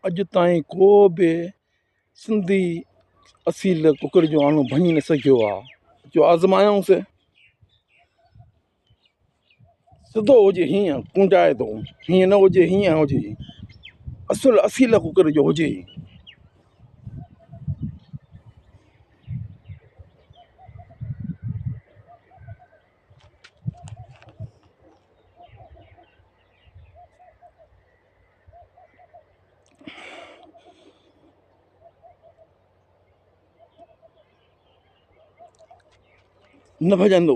अॼु ताईं को बि सिंधी असील कुकर जो आनो भञी न सघियो आहे। जो आज़मायूंसि सिधो हुजे हीअं कुंडाए थो, हीअं न हुजे हीअं हुजे, असील कुकर जो हुजे। न भॼंदो।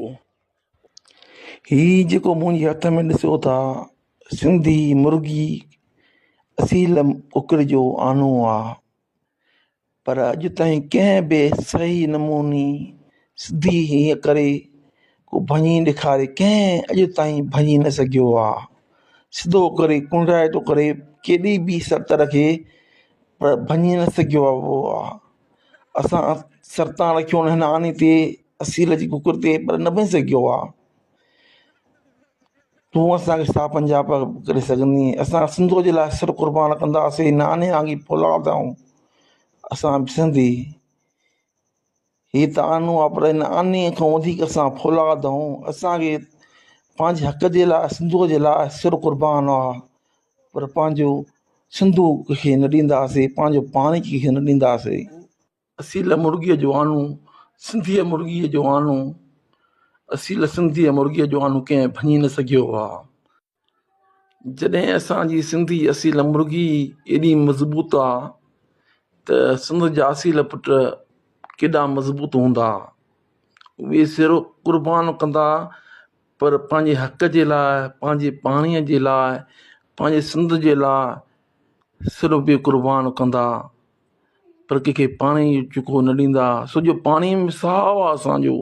हीउ जेको मुंहिंजे हथ में ॾिसो था सिंधी मुर्गी असील कुकर जो आनो आहे, पर अॼु ताईं कंहिं बि सही नमूने सिधी हीअं करे को भञी ॾेखारे कंहिं अॼु ताईं भञी न सघियो आहे। सिधो करे कुंडाए थो करे केॾी बि शर्त रखे पर भञी न सघियो आहे। उहो आहे असां शर्तां रखियूं हिन आने ते असील जी कुकर ते पर न भञी सघियो आहे। तूं असांखे छा पंजाब करे सघंदी, असां सिंधो जे लाइ सिर क़ुर्बान कंदासीं, नाने वांगी फौलाद आहियूं असां सिंधी। हीअ त आनो आहे पर हिन आने खां वधीक असां फौलाद आहियूं। असांखे पंहिंजे हक़ जे लाइ सिंधूअ जे लाइ सिर क़ुर्बान आहे, पर पंहिंजो सिंधू खे न ॾींदासीं, पंहिंजो पाण खे न ॾींदासीं। असील मुर्गीअ जो आनो, सिंधीअ मुर्गीअ जो आनो, असील सिंधीअ मुर्गीअ जो आनो कंहिं भञी न सघियो आहे। जॾहिं असांजी सिंधी असील मुर्गी एॾी मज़बूत आहे त सिंध जा असील पुट केॾा मज़बूत हूंदा। उहे सिर क़ुर्बान कंदा पर पंहिंजे हक़ जे लाइ, पंहिंजे पाणीअ जे लाइ, पंहिंजे सिंध जे लाइ सिर बि क़ुर्बान कंदा, पर कंहिंखे पाणी जेको न ॾींदा। सो जो पाणी में साहु आहे असांजो।